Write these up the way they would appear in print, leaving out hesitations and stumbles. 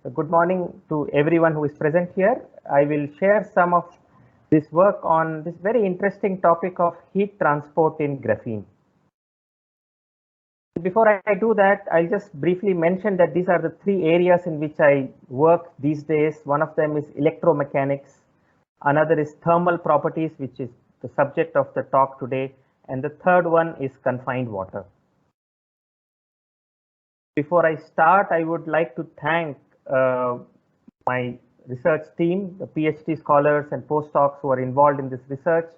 Good morning to everyone who is present here. I will share some of this work on this very interesting topic of heat transport in graphene. Before I do that, I'll just briefly mention that these are the three areas in which I work these days. One of them is electromechanics, another is thermal properties, which is the subject of the talk today, and the third one is confined water. Before I start, I would like to thank my research team, the PhD scholars and postdocs who are involved in this research.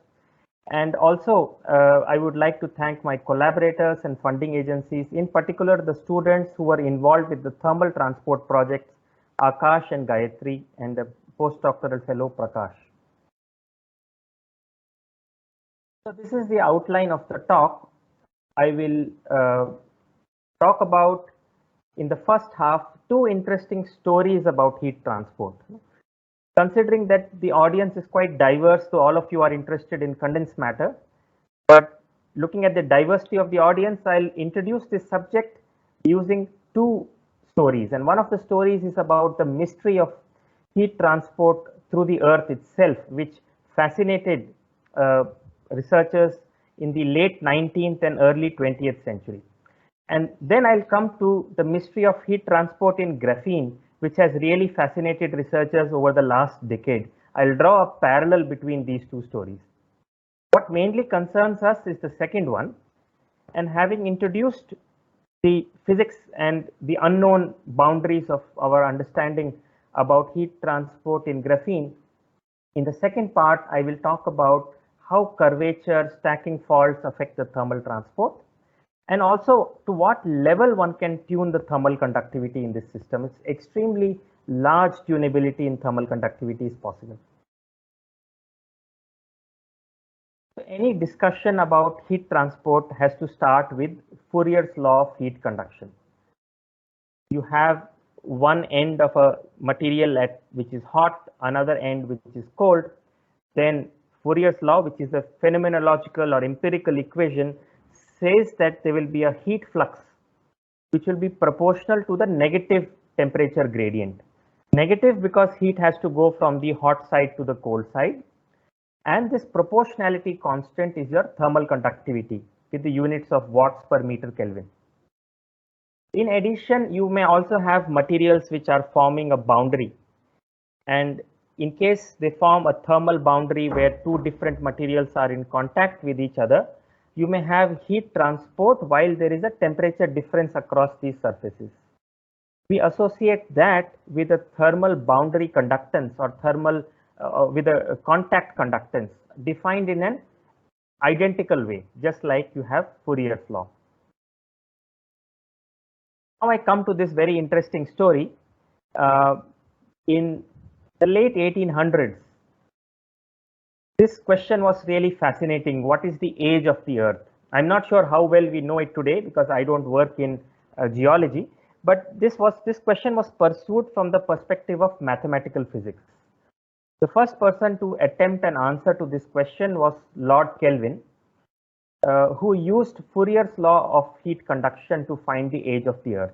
And also, I would like to thank my collaborators and funding agencies, in particular the students who were involved with the thermal transport projects, Akash and Gayatri, and the postdoctoral fellow Prakash. So this is the outline of the talk. I will talk about, in the first half, two interesting stories about heat transport. Considering that the audience is quite diverse, so all of you are interested in condensed matter, but looking at the diversity of the audience, I'll introduce this subject using two stories. And one of the stories is about the mystery of heat transport through the earth itself, which fascinated researchers in the late 19th and early 20th century. And then I'll come to the mystery of heat transport in graphene, which has really fascinated researchers over the last decade. I'll draw a parallel between these two stories. What mainly concerns us is the second one, and having introduced the physics and the unknown boundaries of our understanding about heat transport in graphene, in the second part, I will talk about how curvature, stacking faults affect the thermal transport, and also to what level one can tune the thermal conductivity in this system. It's extremely large tunability in thermal conductivity is possible. So any discussion about heat transport has to start with Fourier's law of heat conduction. You have one end of a material which is hot, another end which is cold. Then Fourier's law, which is a phenomenological or empirical equation, says that there will be a heat flux which will be proportional to the negative temperature gradient. Negative because heat has to go from the hot side to the cold side, and this proportionality constant is your thermal conductivity with the units of watts per meter Kelvin. In addition, you may also have materials which are forming a boundary, and in case they form a thermal boundary where two different materials are in contact with each other, you may have heat transport while there is a temperature difference across these surfaces. We associate that with a thermal boundary conductance or thermal with a contact conductance defined in an identical way, just like you have Fourier's law. Now I come to this very interesting story. In the late 1800s, this question was really fascinating. What is the age of the Earth? I'm not sure how well we know it today because I don't work in geology, but this question was pursued from the perspective of mathematical physics. The first person to attempt an answer to this question was Lord Kelvin, who used Fourier's law of heat conduction to find the age of the Earth.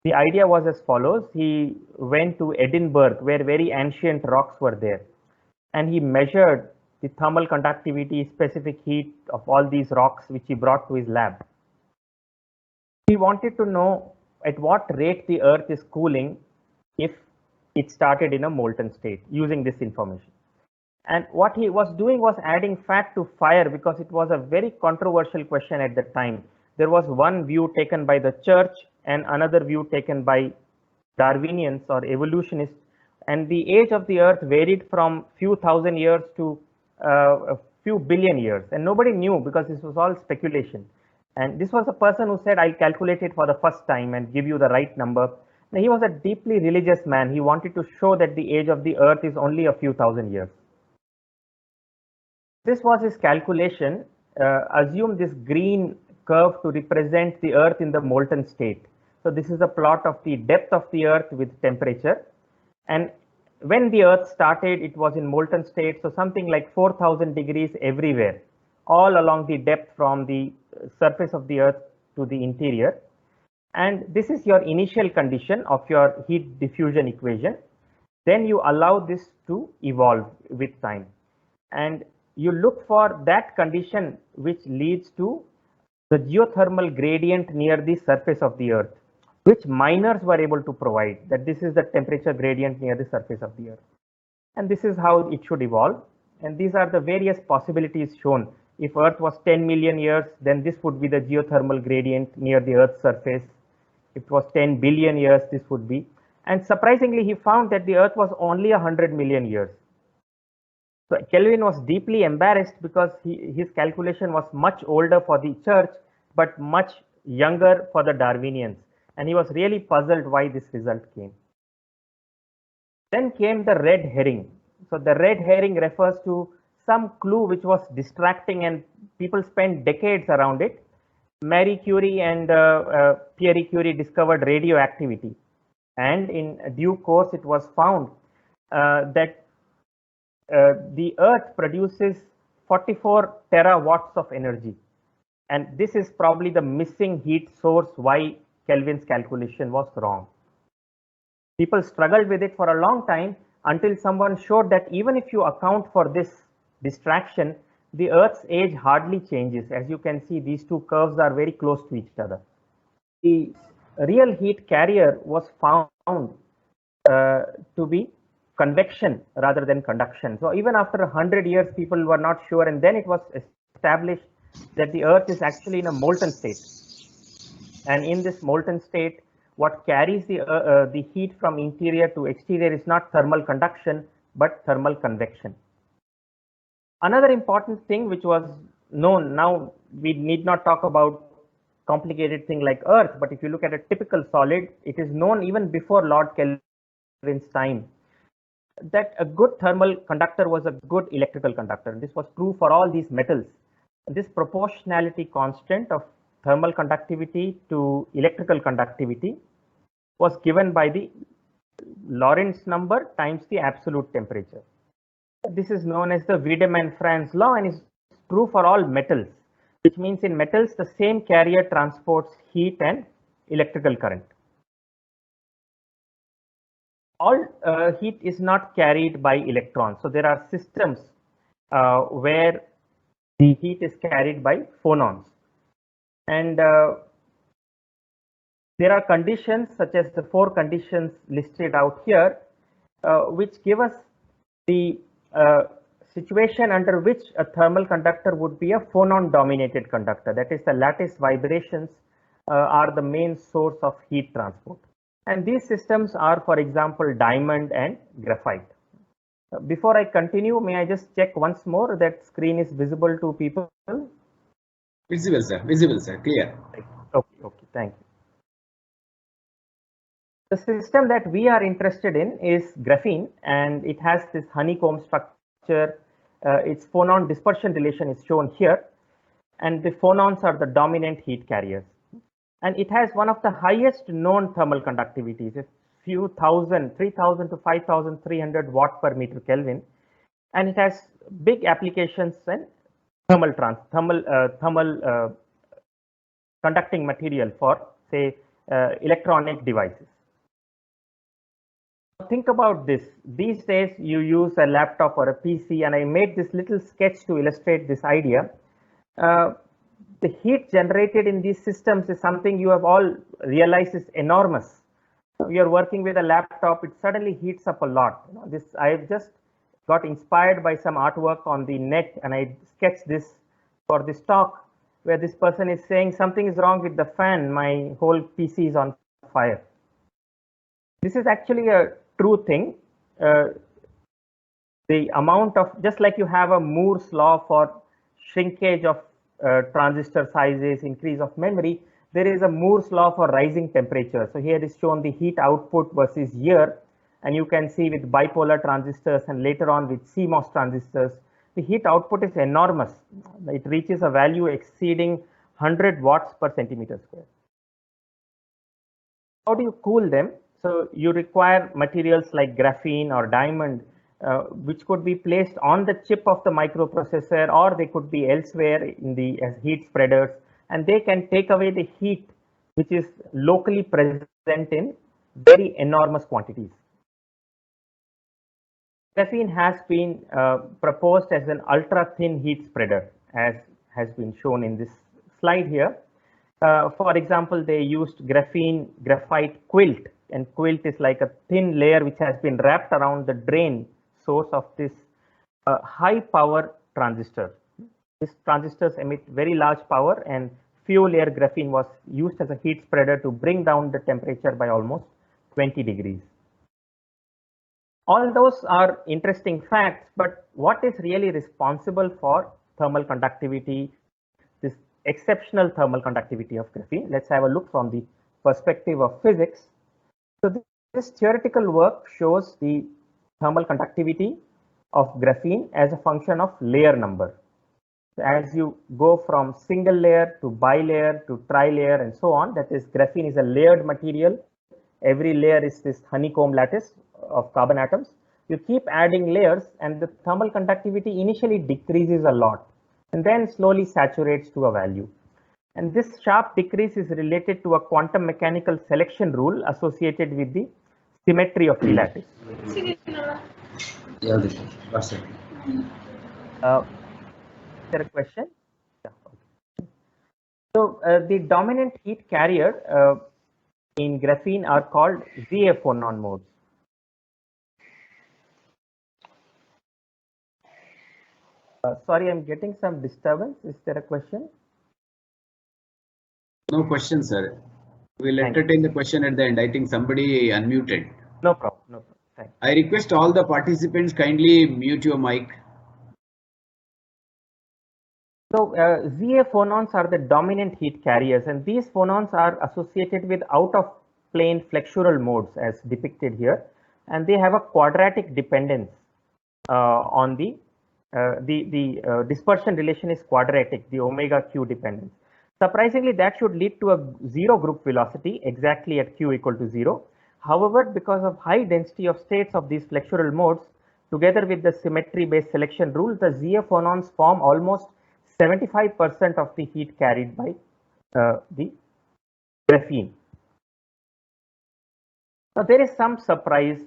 The idea was as follows. He went to Edinburgh, where very ancient rocks were there, and he measured the thermal conductivity, specific heat of all these rocks, which he brought to his lab. He wanted to know at what rate the Earth is cooling if it started in a molten state using this information. And what he was doing was adding fat to fire because it was a very controversial question at the time. There was one view taken by the church and another view taken by Darwinians or evolutionists, and the age of the Earth varied from few thousand years to a few billion years, and nobody knew because this was all speculation. And this was a person who said, I'll calculate it for the first time and give you the right number. Now, he was a deeply religious man. He wanted to show that the age of the Earth is only a few thousand years. This was his calculation. Assume this green curve to represent the Earth in the molten state. So this is a plot of the depth of the Earth with temperature. And when the Earth started, it was in molten state. So something like 4,000 degrees everywhere, all along the depth from the surface of the Earth to the interior. And this is your initial condition of your heat diffusion equation. Then you allow this to evolve with time. And you look for that condition which leads to the geothermal gradient near the surface of the earth, which miners were able to provide, that this is the temperature gradient near the surface of the earth. And this is how it should evolve. And these are the various possibilities shown. If earth was 10 million years, then this would be the geothermal gradient near the earth's surface. If it was 10 billion years, this would be. And surprisingly, he found that the earth was only 100 million years. So Kelvin was deeply embarrassed because his calculation was much older for the church, but much younger for the Darwinians. And he was really puzzled why this result came. Then came the red herring. So the red herring refers to some clue which was distracting and people spent decades around it. Marie Curie and Pierre Curie discovered radioactivity. And in due course, it was found that the earth produces 44 terawatts of energy. And this is probably the missing heat source why Kelvin's calculation was wrong. People struggled with it for a long time until someone showed that even if you account for this distraction, the Earth's age hardly changes. As you can see, these two curves are very close to each other. The real heat carrier was found to be convection rather than conduction. So even after 100 years, people were not sure, and then it was established that the Earth is actually in a molten state. And in this molten state, what carries the heat from interior to exterior is not thermal conduction, but thermal convection. Another important thing which was known, now we need not talk about complicated thing like Earth, but if you look at a typical solid, it is known even before Lord Kelvin's time that a good thermal conductor was a good electrical conductor. This was true for all these metals. This proportionality constant of thermal conductivity to electrical conductivity was given by the Lorentz number times the absolute temperature. This is known as the Wiedemann-Franz law and is true for all metals, which means in metals the same carrier transports heat and electrical current. All heat is not carried by electrons. So there are systems where the heat is carried by phonons. And there are conditions such as the 4 conditions listed out here, which give us the situation under which a thermal conductor would be a phonon dominated conductor. That is, the lattice vibrations are the main source of heat transport. And these systems are, for example, diamond and graphite. Before I continue, may I just check once more that screen is visible to people? Visible, sir, clear. Okay, thank you. The system that we are interested in is graphene, and it has this honeycomb structure. Its phonon dispersion relation is shown here, and the phonons are the dominant heat carriers. And it has one of the highest known thermal conductivities, a few thousand, 3,000 to 5,300 watt per meter Kelvin, and it has big applications in thermal conducting material for, say, electronic devices. Think about this. These days you use a laptop or a PC, and I made this little sketch to illustrate this idea. The heat generated in these systems is something you have all realized is enormous. You're working with a laptop, it suddenly heats up a lot. I've just got inspired by some artwork on the net, and I sketched this for this talk, where this person is saying something is wrong with the fan, my whole PC is on fire. This is actually a true thing. The amount of, just like you have a Moore's law for shrinkage of transistor sizes, increase of memory, there is a Moore's law for rising temperature. So here is shown the heat output versus year, and you can see with bipolar transistors and later on with CMOS transistors, the heat output is enormous. It reaches a value exceeding 100 watts per centimeter square. How do you cool them? So you require materials like graphene or diamond, which could be placed on the chip of the microprocessor, or they could be elsewhere in the as heat spreaders, and they can take away the heat which is locally present in very enormous quantities. Graphene has been proposed as an ultra thin heat spreader, as has been shown in this slide here. For example, they used graphite quilt, and quilt is like a thin layer which has been wrapped around the drain source of this high power transistor. These transistors emit very large power, and fuel layer graphene was used as a heat spreader to bring down the temperature by almost 20 degrees. All those are interesting facts, but what is really responsible for thermal conductivity, this exceptional thermal conductivity of graphene? Let's have a look from the perspective of physics. So this theoretical work shows the thermal conductivity of graphene as a function of layer number. As you go from single layer to bilayer to tri-layer and so on, that is, graphene is a layered material. Every layer is this honeycomb lattice of carbon atoms. You keep adding layers and the thermal conductivity initially decreases a lot and then slowly saturates to a value. And this sharp decrease is related to a quantum mechanical selection rule associated with the symmetry of the lattice. Is there a question? Yeah, okay. So the dominant heat carrier in graphene are called ZA phonon modes. Sorry, I'm getting some disturbance. Is there a question? No question, sir. We'll entertain the question at the end. I think somebody unmuted. No problem. No problem. Thanks. I request all the participants kindly mute your mic. So ZA phonons are the dominant heat carriers, and these phonons are associated with out-of-plane flexural modes as depicted here, and they have a quadratic dependence on the dispersion relation is quadratic, the omega q dependence. Surprisingly, that should lead to a zero group velocity exactly at q equal to 0. However, because of high density of states of these flexural modes, together with the symmetry-based selection rule, the ZA phonons form almost 75% of the heat carried by the graphene. Now, there is some surprise.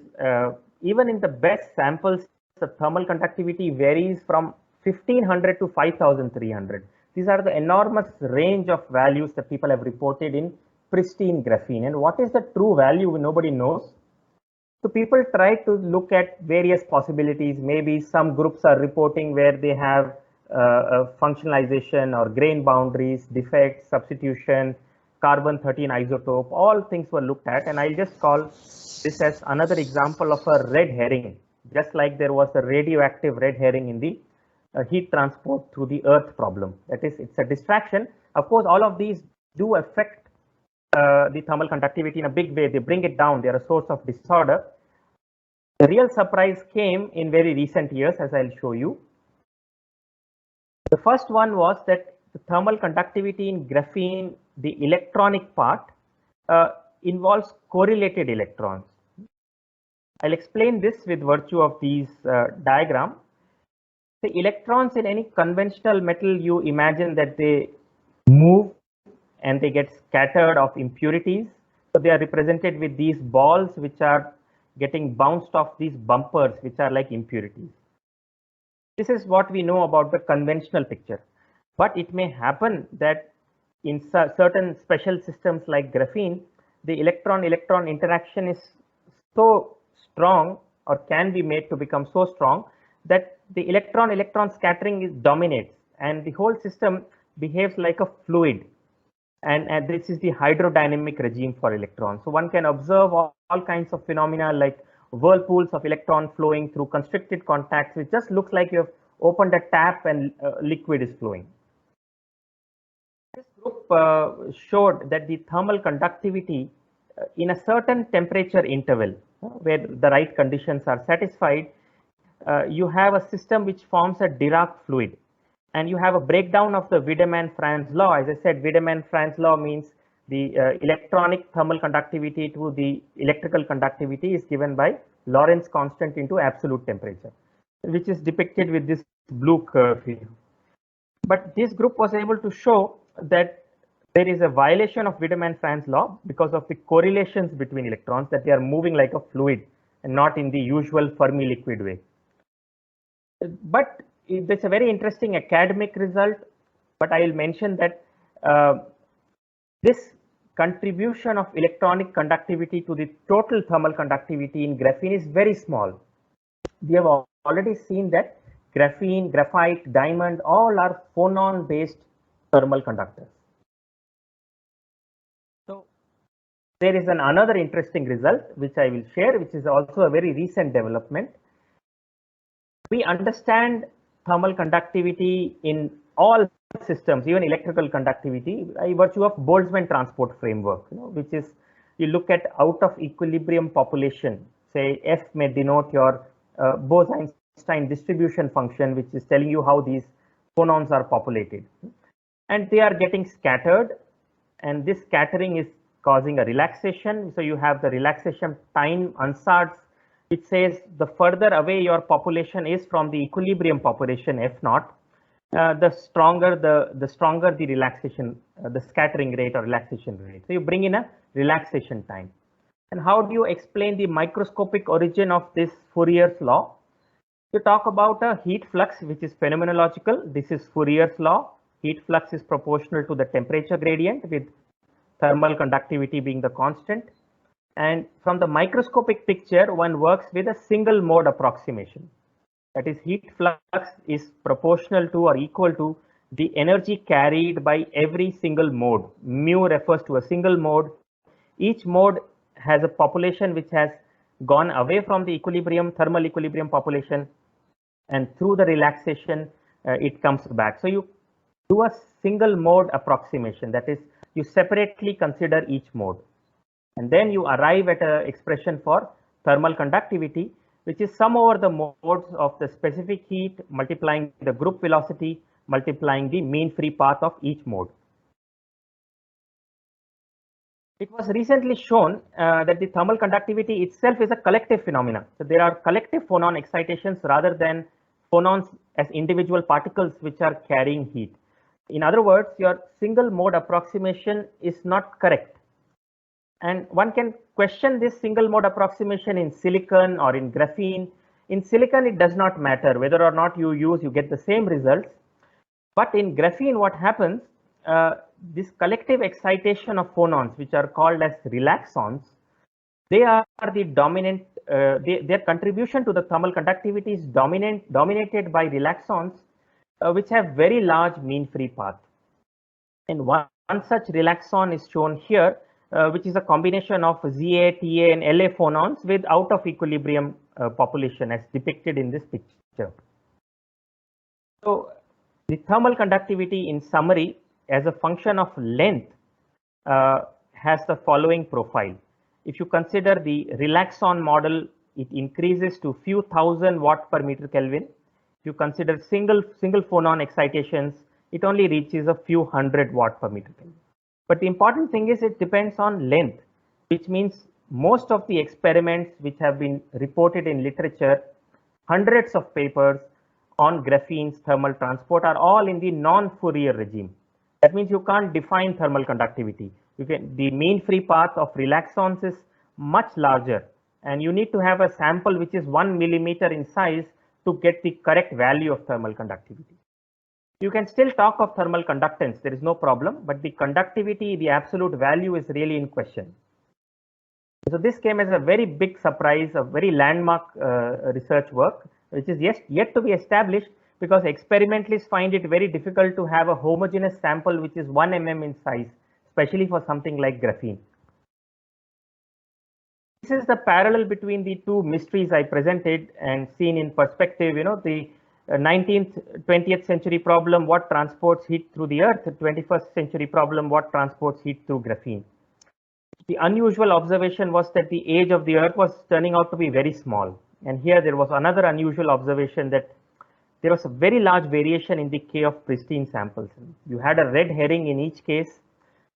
Even in the best samples, the thermal conductivity varies from 1500 to 5300. These are the enormous range of values that people have reported in pristine graphene. And what is the true value? Nobody knows. So people try to look at various possibilities. Maybe some groups are reporting where they have functionalization or grain boundaries, defects, substitution, carbon-13 isotope, all things were looked at. And I'll just call this as another example of a red herring, just like there was a radioactive red herring in the heat transport through the earth problem. That is, it's a distraction. Of course, all of these do affect the thermal conductivity in a big way. They bring it down. They are a source of disorder. The real surprise came in very recent years, as I'll show you. The first one was that the thermal conductivity in graphene, the electronic part, involves correlated electrons. I'll explain this with virtue of these diagram. The electrons in any conventional metal, you imagine that they move and they get scattered of impurities. So they are represented with these balls which are getting bounced off these bumpers, which are like impurities. This is what we know about the conventional picture. But it may happen that in certain special systems like graphene, the electron-electron interaction is so strong, or can be made to become so strong, that the electron-electron scattering dominates and the whole system behaves like a fluid. And this is the hydrodynamic regime for electrons. So one can observe all kinds of phenomena like whirlpools of electron flowing through constricted contacts, which just looks like you have opened a tap and liquid is flowing. This group showed that the thermal conductivity in a certain temperature interval, where the right conditions are satisfied, you have a system which forms a Dirac fluid. And you have a breakdown of the Wiedemann-Franz law. As I said, Wiedemann-Franz law means the electronic thermal conductivity to the electrical conductivity is given by Lorentz constant into absolute temperature, which is depicted with this blue curve here. But this group was able to show that there is a violation of Wiedemann-Franz law because of the correlations between electrons, that they are moving like a fluid and not in the usual Fermi liquid way. But it's a very interesting academic result, but I will mention that this contribution of electronic conductivity to the total thermal conductivity in graphene is very small. We have already seen that graphene, graphite, diamond, all are phonon-based thermal conductors. So there is another interesting result which I will share, which is also a very recent development. We understand thermal conductivity in all systems, even electrical conductivity, by virtue of Boltzmann transport framework, which is, you look at out of equilibrium population, say F may denote your Bose-Einstein distribution function, which is telling you how these phonons are populated. And they are getting scattered, and this scattering is causing a relaxation. So you have the relaxation time ansatz, which says the further away your population is from the equilibrium population F naught, the stronger the relaxation, the scattering rate or relaxation rate. So you bring in a relaxation time. And how do you explain the microscopic origin of this Fourier's law? You talk about a heat flux, which is phenomenological. This is Fourier's law. Heat flux is proportional to the temperature gradient, with thermal conductivity being the constant. And from the microscopic picture, one works with a single mode approximation. That is, heat flux is proportional to or equal to the energy carried by every single mode. Mu refers to a single mode. Each mode has a population which has gone away from the equilibrium, thermal equilibrium population, and through the relaxation, it comes back. So you do a single mode approximation. That is, you separately consider each mode. And then you arrive at an expression for thermal conductivity, which is sum over the modes of the specific heat multiplying the group velocity multiplying the mean free path of each mode. It was recently shown that the thermal conductivity itself is a collective phenomena. So there are collective phonon excitations rather than phonons as individual particles which are carrying heat. In other words, your single mode approximation is not correct. And one can question this single mode approximation in silicon or in graphene. In silicon, it does not matter whether or not you get the same results. But in graphene, what happens, this collective excitation of phonons, which are called as relaxons, they are the dominant, their contribution to the thermal conductivity is dominated by relaxons, which have very large mean free path. And one such relaxon is shown here, which is a combination of ZA, TA, and LA phonons with out of equilibrium population as depicted in this picture. So the thermal conductivity, in summary, as a function of length, has the following profile. If you consider the relaxon model, it increases to few thousand watt per meter Kelvin. If you consider single phonon excitations, it only reaches a few hundred watt per meter Kelvin. But the important thing is it depends on length, which means most of the experiments which have been reported in literature, hundreds of papers on graphene's thermal transport, are all in the non-Fourier regime. That means you can't define thermal conductivity. The mean free path of relaxons is much larger, and you need to have a sample which is 1 millimeter in size to get the correct value of thermal conductivity. You can still talk of thermal conductance, there is no problem, but the conductivity, the absolute value, is really in question. So this came as a very big surprise, a very landmark research work, which is yet to be established, because experimentalists find it very difficult to have a homogeneous sample which is 1 mm in size, especially for something like graphene. This is the parallel between the two mysteries I presented and seen in perspective. The 19th, 20th century problem, what transports heat through the earth, the 21st century problem, what transports heat through graphene. The unusual observation was that the age of the earth was turning out to be very small. And here there was another unusual observation, that there was a very large variation in the K of pristine samples. You had a red herring in each case,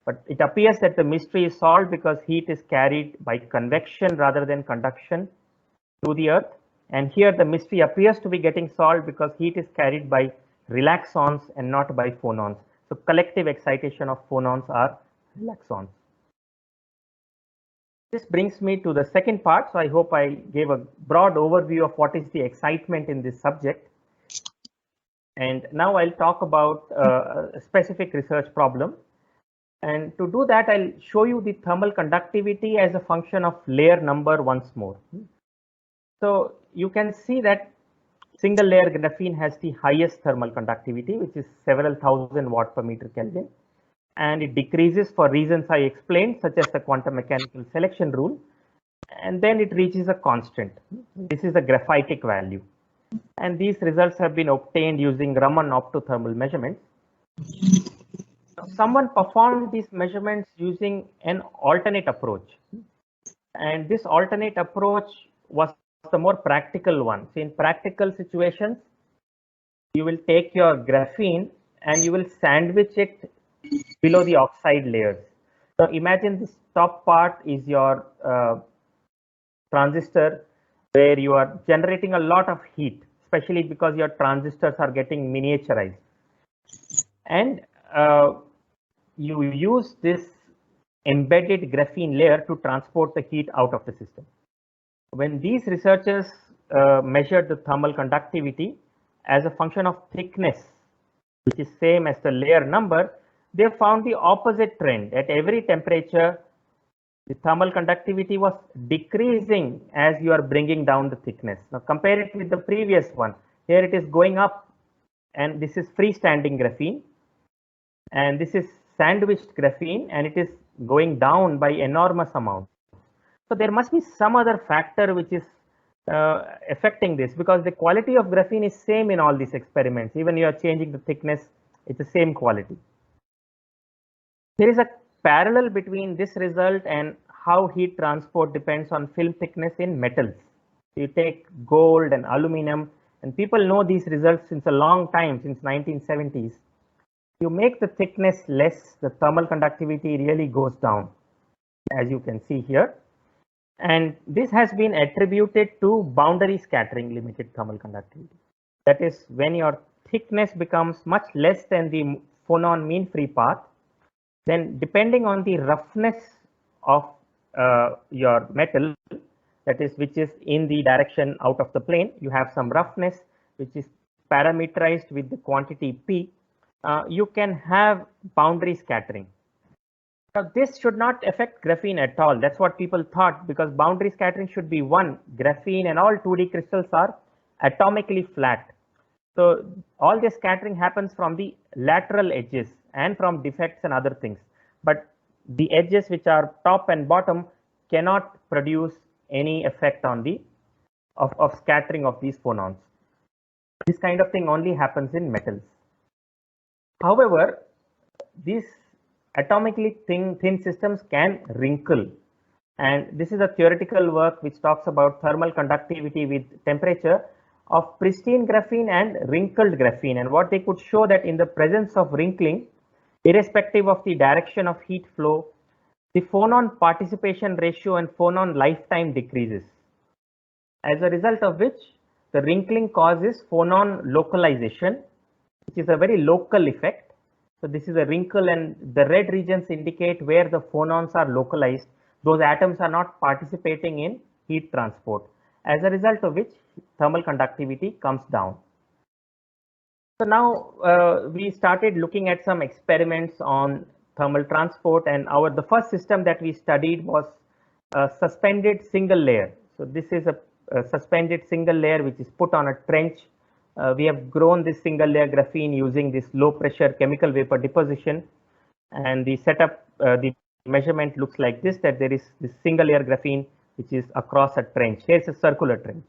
but it appears that the mystery is solved because heat is carried by convection rather than conduction through the earth. And here the mystery appears to be getting solved because heat is carried by relaxons and not by phonons. So So collective excitation of phonons are relaxons. This brings me to the second part. So I hope I gave a broad overview of what is the excitement in this subject. And now I'll talk about a specific research problem. And to do that, I'll show you the thermal conductivity as a function of layer number once more. So you can see that single layer graphene has the highest thermal conductivity, which is several thousand watt per meter Kelvin. And it decreases for reasons I explained, such as the quantum mechanical selection rule. And then it reaches a constant. This is a graphitic value. And these results have been obtained using Raman optothermal measurements. Someone performed these measurements using an alternate approach. And this alternate approach was the more practical one. So in practical situations, you will take your graphene and you will sandwich it below the oxide layers. So imagine this top part is your transistor, where you are generating a lot of heat, especially because your transistors are getting miniaturized. And you use this embedded graphene layer to transport the heat out of the system. When these researchers measured the thermal conductivity as a function of thickness, which is same as the layer number, they found the opposite trend. At every temperature, the thermal conductivity was decreasing as you are bringing down the thickness. Now compare it with the previous one. Here it is going up, and this is freestanding graphene, and this is sandwiched graphene, and it is going down by enormous amount. So there must be some other factor which is affecting this, because the quality of graphene is same in all these experiments. Even you are changing the thickness, it's the same quality. There is a parallel between this result and how heat transport depends on film thickness in metals. You take gold and aluminum, and people know these results since a long time, since 1970s. You make the thickness less, the thermal conductivity really goes down, as you can see here. And this has been attributed to boundary scattering limited thermal conductivity. That is, when your thickness becomes much less than the phonon mean free path, then depending on the roughness of your metal, that is, which is in the direction out of the plane, you have some roughness which is parameterized with the quantity P, you can have boundary scattering. Now this should not affect graphene at all. That's what people thought, because boundary scattering should be 1. Graphene and all 2D crystals are atomically flat. So all this scattering happens from the lateral edges and from defects and other things. But the edges which are top and bottom cannot produce any effect on the of scattering of these phonons. This kind of thing only happens in metals. However, these atomically thin systems can wrinkle, and this is a theoretical work which talks about thermal conductivity with temperature of pristine graphene and wrinkled graphene, and what they could show that in the presence of wrinkling, irrespective of the direction of heat flow, the phonon participation ratio and phonon lifetime decreases, as a result of which the wrinkling causes phonon localization, which is a very local effect. So this is a wrinkle, and the red regions indicate where the phonons are localized. Those atoms are not participating in heat transport, as a result of which thermal conductivity comes down. So now we started looking at some experiments on thermal transport, and the first system that we studied was a suspended single layer. So this is a suspended single layer which is put on a trench. We have grown this single layer graphene using this low pressure chemical vapor deposition, and the setup, the measurement looks like this, that there is this single layer graphene which is across a trench. Here's a circular trench.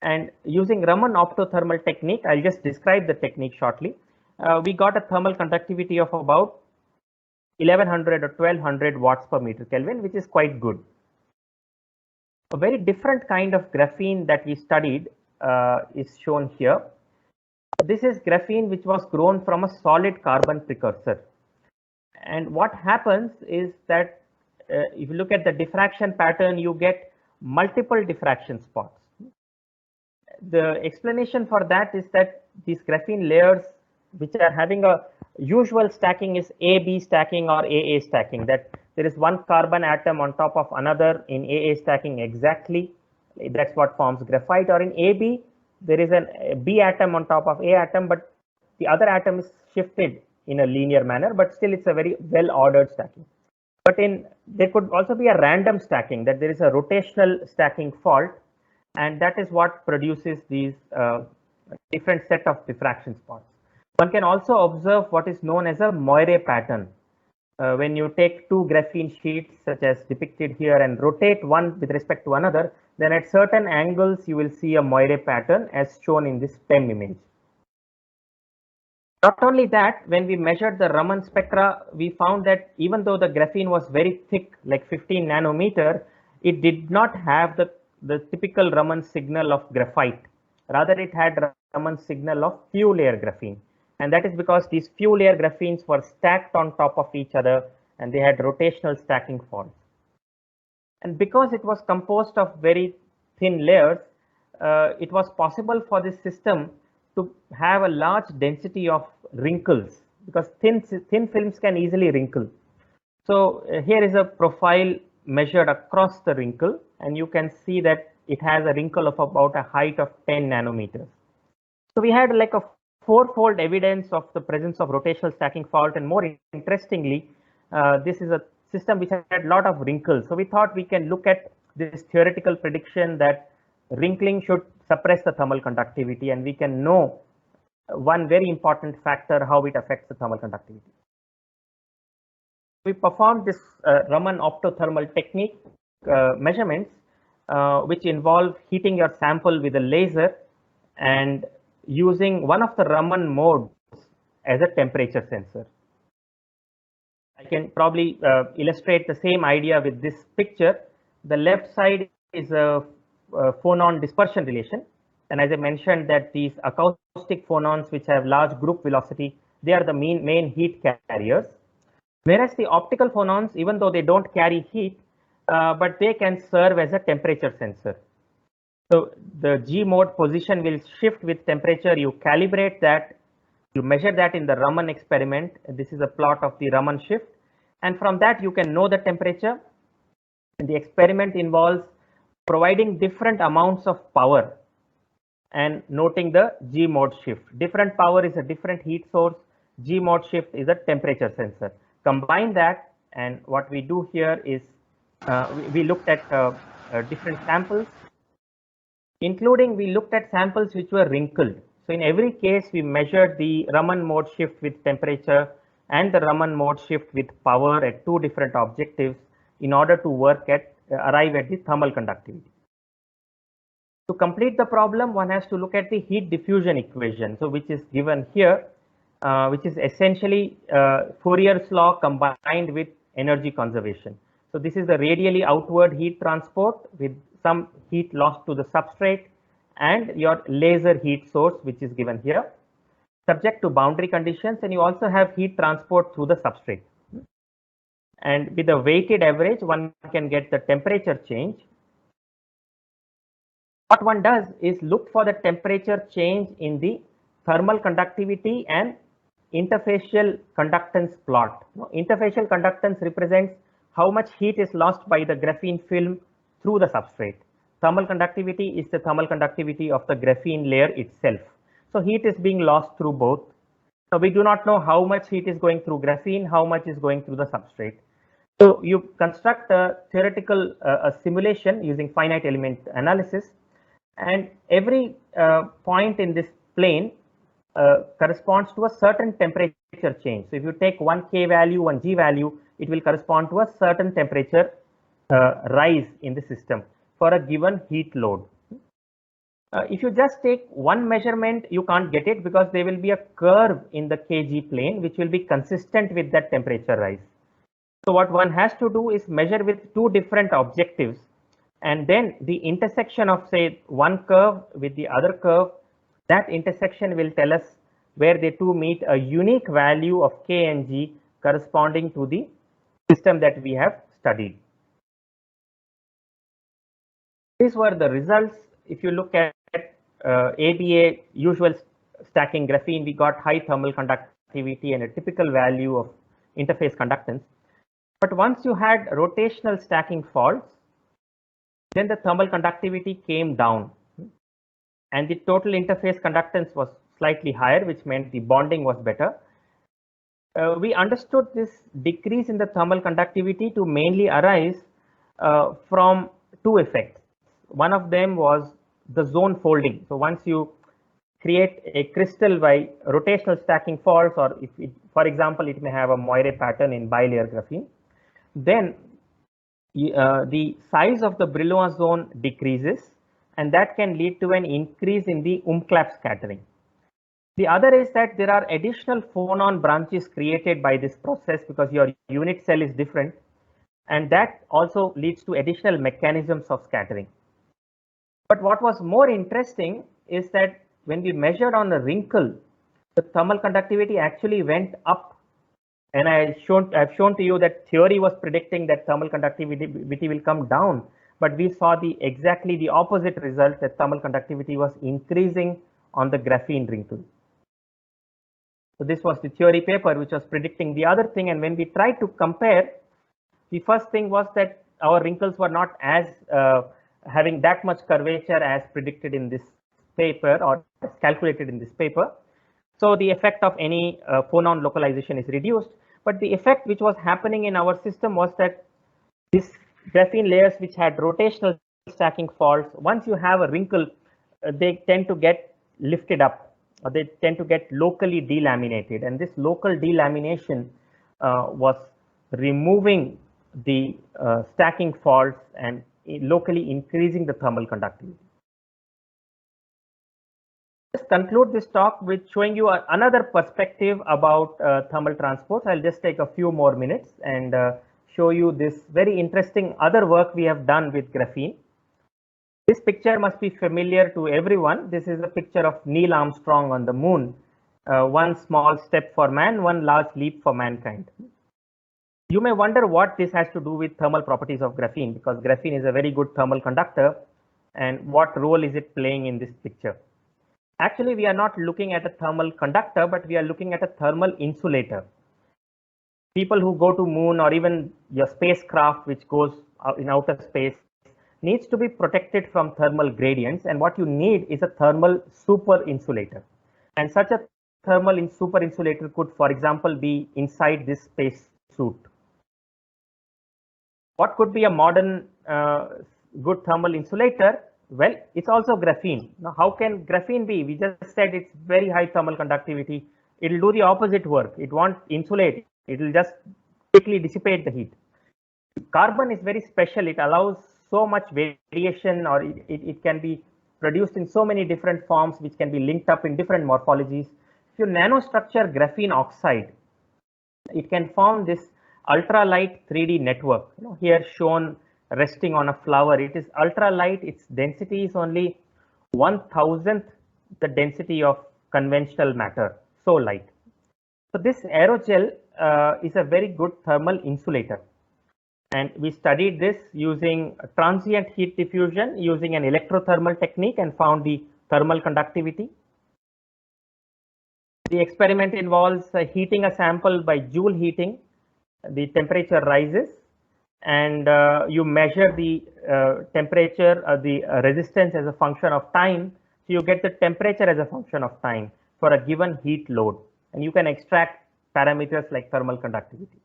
And using Raman optothermal technique, I'll just describe the technique shortly. We got a thermal conductivity of about 1100 or 1200 watts per meter Kelvin, which is quite good. A very different kind of graphene that we studied is shown here. This is graphene which was grown from a solid carbon precursor. And what happens is that if you look at the diffraction pattern, you get multiple diffraction spots. The explanation for that is that these graphene layers which are having a usual stacking is AB stacking or AA stacking, that there is one carbon atom on top of another in AA stacking exactly. That's what forms graphite. Or in AB, there is a B atom on top of A atom, but the other atom is shifted in a linear manner, but still it's a very well ordered stacking. But there could also be a random stacking, that there is a rotational stacking fault, and that is what produces these different set of diffraction spots. One can also observe what is known as a Moire pattern. When you take two graphene sheets such as depicted here and rotate one with respect to another, then at certain angles you will see a Moire pattern as shown in this PEM image. Not only that, when we measured the Raman spectra, we found that even though the graphene was very thick, like 15 nanometer, it did not have the typical Raman signal of graphite. Rather, it had Raman signal of few layer graphene. And that is because these few layer graphenes were stacked on top of each other and they had rotational stacking faults. And because it was composed of very thin layers, it was possible for this system to have a large density of wrinkles, because thin films can easily wrinkle. So here is a profile measured across the wrinkle, and you can see that it has a wrinkle of about a height of 10 nanometers. So we had like a fourfold evidence of the presence of rotational stacking fault, and more interestingly, this is a system which had a lot of wrinkles. So we thought we can look at this theoretical prediction that wrinkling should suppress the thermal conductivity, and we can know one very important factor, how it affects the thermal conductivity. We performed this Raman optothermal technique measurements, which involve heating your sample with a laser and using one of the Raman modes as a temperature sensor. I can probably illustrate the same idea with this picture. The left side is a phonon dispersion relation, and as I mentioned that these acoustic phonons which have large group velocity, they are the main heat carriers, whereas the optical phonons, even though they don't carry heat, but they can serve as a temperature sensor. So the G mode position will shift with temperature. You calibrate that, you measure that in the Raman experiment. This is a plot of the Raman shift, and from that you can know the temperature. And the experiment involves providing different amounts of power and noting the G mode shift. Different power is a different heat source. G mode shift is a temperature sensor. Combine that, and what we do here is we looked at different samples, including we looked at samples which were wrinkled. So in every case, we measured the Raman mode shift with temperature and the Raman mode shift with power at two different objectives in order to arrive at the thermal conductivity. To complete the problem, one has to look at the heat diffusion equation, so which is given here, which is essentially Fourier's law combined with energy conservation. So this is the radially outward heat transport with some heat lost to the substrate and your laser heat source, which is given here, subject to boundary conditions, and you also have heat transport through the substrate. And with a weighted average, one can get the temperature change. What one does is look for the temperature change in the thermal conductivity and interfacial conductance plot. Now, interfacial conductance represents how much heat is lost by the graphene film through the substrate. Thermal conductivity is the thermal conductivity of the graphene layer itself. So heat is being lost through both. Now we do not know how much heat is going through graphene, how much is going through the substrate. So you construct a theoretical simulation using finite element analysis, and every point in this plane corresponds to a certain temperature change. So if you take one K value, one G value, it will correspond to a certain temperature rise in the system for a given heat load. If you just take one measurement, you can't get it because there will be a curve in the Kg plane which will be consistent with that temperature rise. So what one has to do is measure with two different objectives, and then the intersection of say one curve with the other curve, that intersection will tell us where they two meet a unique value of K and G corresponding to the system that we have studied. These were the results. If you look at ABA usual stacking graphene, we got high thermal conductivity and a typical value of interface conductance. But once you had rotational stacking faults, then the thermal conductivity came down and the total interface conductance was slightly higher, which meant the bonding was better. We understood this decrease in the thermal conductivity to mainly arise from two effects. One of them was the zone folding. So once you create a crystal by rotational stacking faults, or if it, for example, it may have a Moire pattern in bilayer graphene, then the size of the Brillouin zone decreases, and that can lead to an increase in the Umklapp scattering. The other is that there are additional phonon branches created by this process because your unit cell is different, and that also leads to additional mechanisms of scattering. But what was more interesting is that when we measured on a wrinkle, the thermal conductivity actually went up. And I've shown to you that theory was predicting that thermal conductivity will come down, but we saw exactly the opposite result, that thermal conductivity was increasing on the graphene wrinkle. So this was the theory paper which was predicting the other thing. And when we tried to compare, the first thing was that our wrinkles were not as having that much curvature as predicted in this paper or as calculated in this paper. So the effect of any phonon localization is reduced. But the effect which was happening in our system was that these graphene layers which had rotational stacking faults, once you have a wrinkle, they tend to get lifted up, or they tend to get locally delaminated. And this local delamination was removing the stacking faults and locally increasing the thermal conductivity. Just conclude this talk with showing you another perspective about thermal transport. I'll just take a few more minutes and show you this very interesting other work we have done with graphene. This picture must be familiar to everyone. This is a picture of Neil Armstrong on the moon. One small step for man, one large leap for mankind. You may wonder what this has to do with thermal properties of graphene, because graphene is a very good thermal conductor, and what role is it playing in this picture? Actually, we are not looking at a thermal conductor, but we are looking at a thermal insulator. People who go to moon, or even your spacecraft which goes in outer space, needs to be protected from thermal gradients, and what you need is a thermal super insulator. And such a thermal super insulator could, for example, be inside this space suit. What could be a modern good thermal insulator? Well, it's also graphene. Now, how can graphene be? We just said it's very high thermal conductivity. It will do the opposite work. It won't insulate. It will just quickly dissipate the heat. Carbon is very special. It allows so much variation, or it can be produced in so many different forms, which can be linked up in different morphologies. If you nanostructure graphene oxide, it can form this ultralight 3D network. Here shown resting on a flower. It is ultralight. Its density is only 1,000th the density of conventional matter. So light. So this aerogel is a very good thermal insulator. And we studied this using transient heat diffusion using an electrothermal technique and found the thermal conductivity. The experiment involves heating a sample by Joule heating. The temperature rises, and you measure the temperature, the resistance as a function of time. So you get the temperature as a function of time for a given heat load, and you can extract parameters like thermal conductivity.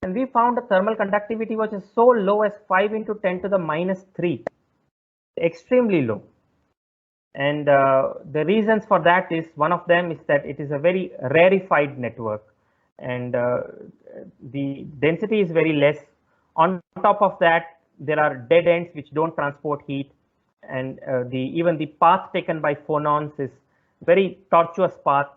And we found a thermal conductivity which is so low as 5 into 10 to the minus 3, extremely low. And the reasons for that is, one of them is that it is a very rarefied network, and the density is very less. On top of that, there are dead ends which don't transport heat, and even the path taken by phonons is very tortuous path,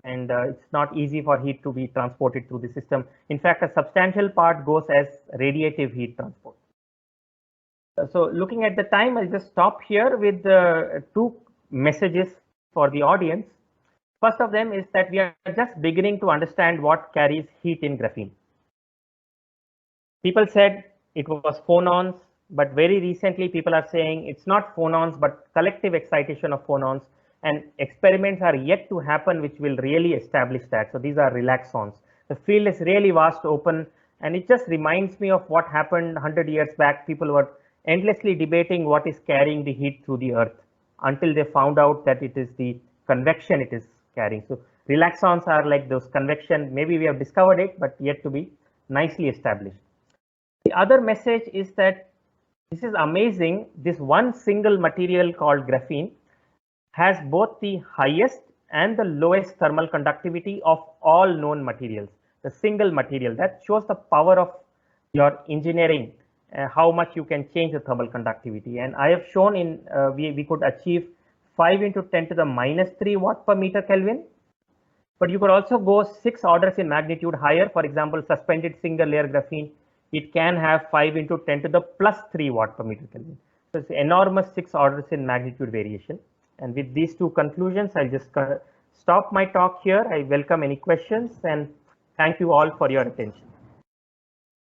and it's not easy for heat to be transported through the system. In fact, a substantial part goes as radiative heat transport. So looking at the time, I'll just stop here with two messages for the audience. First of them is that we are just beginning to understand what carries heat in graphene. People said it was phonons, but very recently people are saying it's not phonons, but collective excitation of phonons. and experiments are yet to happen which will really establish that. So these are relaxons. The field is really vast, open, and it just reminds me of what happened 100 years back. People were endlessly debating what is carrying the heat through the earth until they found out that it is the convection it is carrying. So relaxons are like those convection. Maybe we have discovered it, but yet to be nicely established. The other message is that this is amazing. This one single material called graphene has both the highest and the lowest thermal conductivity of all known materials. The single material that shows the power of your engineering, how much you can change the thermal conductivity. And I have shown in we could achieve 5 into 10 to the minus 3 watt per meter Kelvin. But you could also go 6 orders in magnitude higher. For example, suspended single layer graphene, it can have 5 into 10 to the plus 3 watt per meter Kelvin. So it's enormous 6 orders in magnitude variation. And with these two conclusions, I'll just stop my talk here. I welcome any questions and thank you all for your attention.